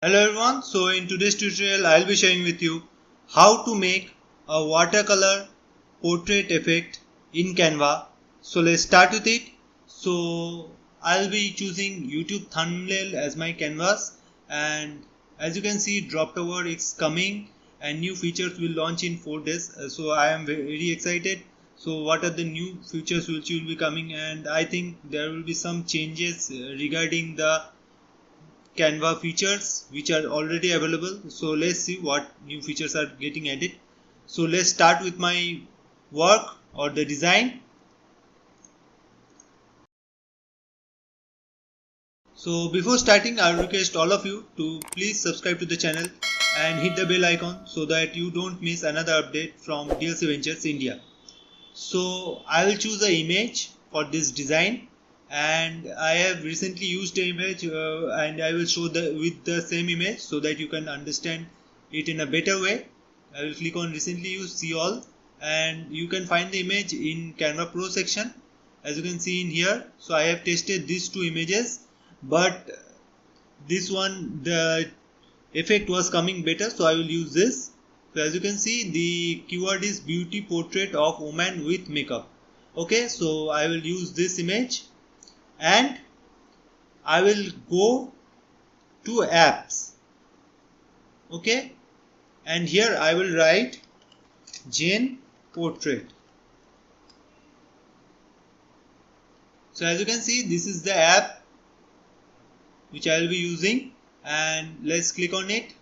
Hello everyone, so in today's tutorial I'll be sharing with you how to make a watercolor portrait effect in Canva. So let's start with it. So I'll be choosing YouTube thumbnail as my canvas, and as you can see dropped over is coming and new features will launch in 4 days. So I am very excited. So what are the new features which will be coming, and I think there will be some changes regarding the Canva features which are already available. So let's see what new features are getting added. So let's start with my work or the design. So before starting, I request all of you to please subscribe to the channel and hit the bell icon so that you don't miss another update from DLC Ventures India. So I will choose an image for this design, and I have recently used the image and I will show with the same image so that you can understand it in a better way. I will click on recently used, see all, and you can find the image in Canva Pro section as you can see in here. So I have tested these two images, but this one the effect was coming better, so I will use this. So as you can see, the keyword is beauty portrait of woman with makeup. Okay, so I will use this image and I will go to apps. Okay, and here I will write Jane portrait. So as you can see, this is the app which I will be using, and let's click on it.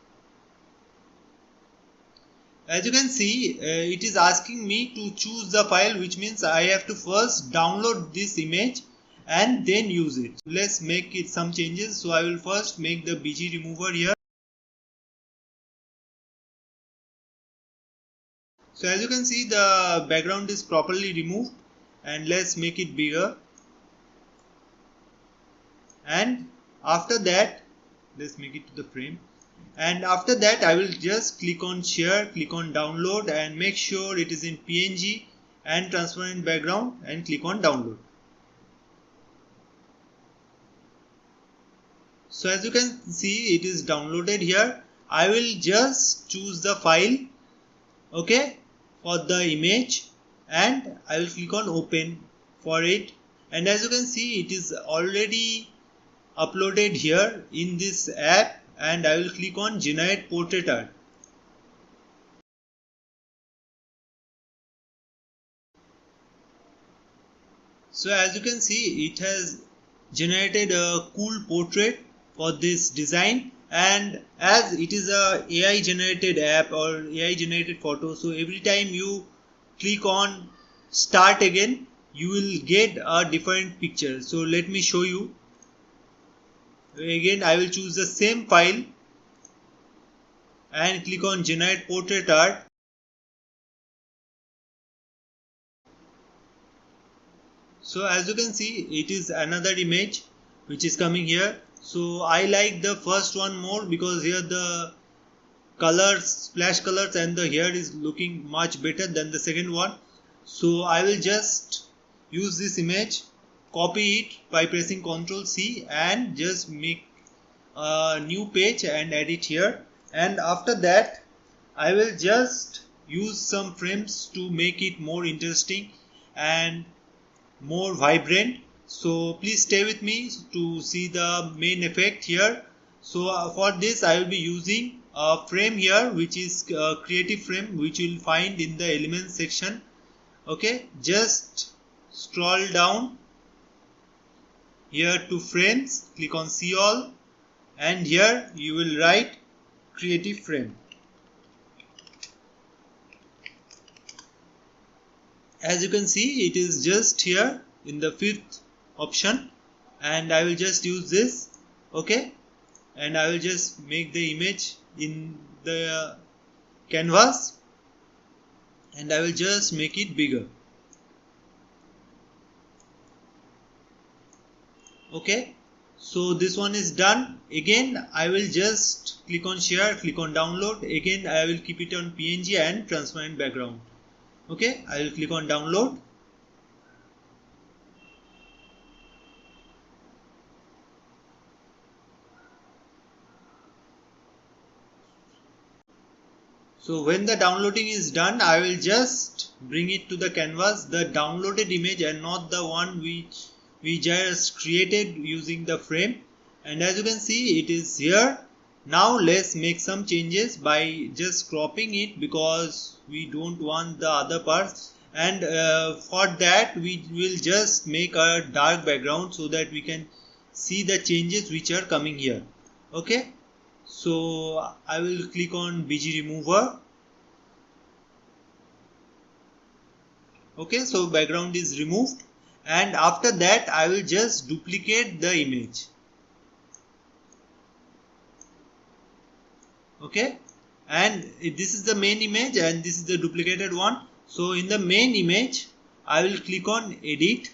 As you can see, it is asking me to choose the file, which means I have to first download this image and then use it. Let's make it some changes. So I will first make the BG remover here. So as you can see, the background is properly removed, and let's make it bigger. And after that, let's make it to the frame. And after that, I will just click on share, click on download, and make sure it is in PNG and transparent background, and click on download. So as you can see, it is downloaded here. I will just choose the file, okay, for the image, and I will click on open for it. And as you can see, it is already uploaded here in this app, and I will click on generate portrait art. So as you can see, it has generated a cool portrait for this design, and as it is a AI generated app or AI generated photo, so every time you click on start again, you will get a different picture. So let me show you. Again, I will choose the same file and click on generate portrait art. So as you can see, it is another image which is coming here. So I like the first one more because here the colors, splash colors, and the hair is looking much better than the second one. So I will just use this image, copy it by pressing Ctrl C, and just make a new page and add it here. And after that, I will just use some frames to make it more interesting and more vibrant. So please stay with me to see the main effect here. So for this I will be using a frame here, which is a creative frame, which you will find in the elements section. Okay, just scroll down here to frames, click on see all, and here you will write creative frame. As you can see, it is just here in the fifth option, and I will just use this. Okay, and I will just make the image in the canvas, and I will just make it bigger. Okay, so this one is done. Again, I will just click on share, click on download. Again, I will keep it on PNG and transparent background. Okay, I will click on download. So when the downloading is done, I will just bring it to the canvas, the downloaded image and not the one which we just created using the frame. And as you can see, it is here. Now let's make some changes by just cropping it, because we don't want the other parts. And for that we will just make a dark background so that we can see the changes which are coming here. Okay, so I will click on BG remover. Okay, so background is removed, and after that I will just duplicate the image. Okay, and this is the main image and this is the duplicated one. So in the main image I will click on edit.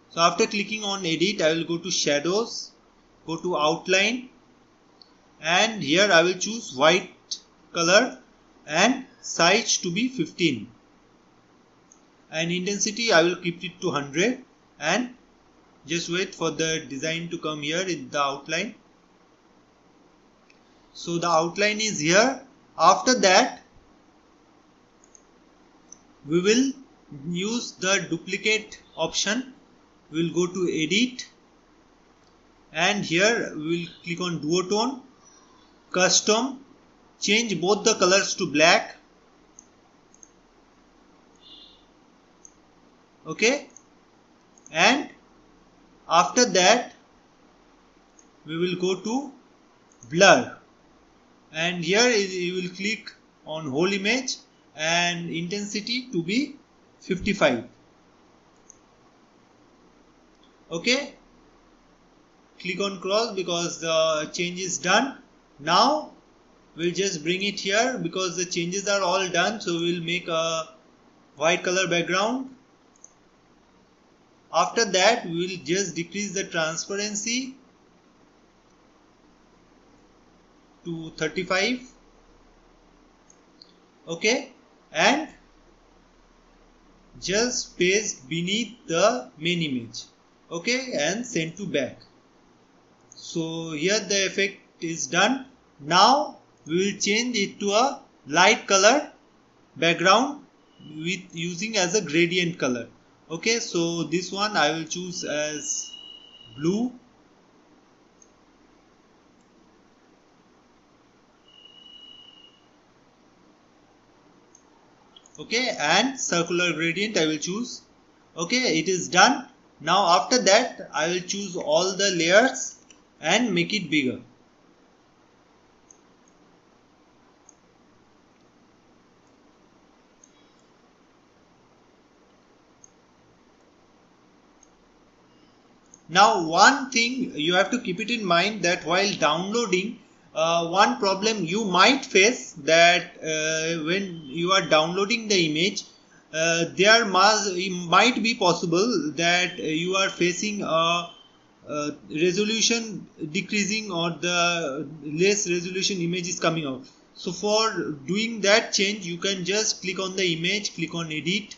So after clicking on edit, I will go to shadows, go to outline, and here I will choose white color and size to be 15, and intensity I will keep it to 100, and just wait for the design to come here in the outline. So the outline is here. After that we will use the duplicate option. We will go to edit, and here we will click on duotone, custom, change both the colors to black. Okay, and after that we will go to blur, and here you will click on whole image and intensity to be 55. Okay, click on cross because the change is done. Now we'll just bring it here because the changes are all done. So we'll make a white color background. After that we will just decrease the transparency to 35. Okay, and just paste beneath the main image. Okay, and send to back. So here the effect is done. Now we will change it to a light color background with using as a gradient color. Okay, so this one I will choose as blue. Okay, and circular gradient I will choose. Okay, it is done. Now after that I will choose all the layers and make it bigger. Now one thing you have to keep it in mind, that while downloading, one problem you might face, that when you are downloading the image, there might be possible that you are facing a resolution decreasing, or the less resolution image is coming out. So for doing that change, you can just click on the image, click on edit,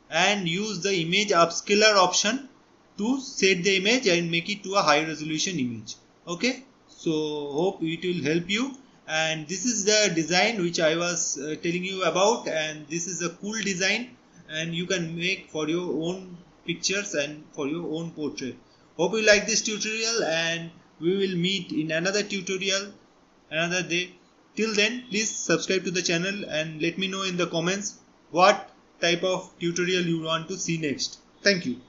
and use the image upscaler option to set the image and make it to a high resolution image. Okay, so hope it will help you. And this is the design which I was telling you about, and this is a cool design, and you can make for your own pictures and for your own portrait. Hope you like this tutorial, and we will meet in another tutorial another day. Till then, please subscribe to the channel and let me know in the comments what type of tutorial you want to see next. Thank you.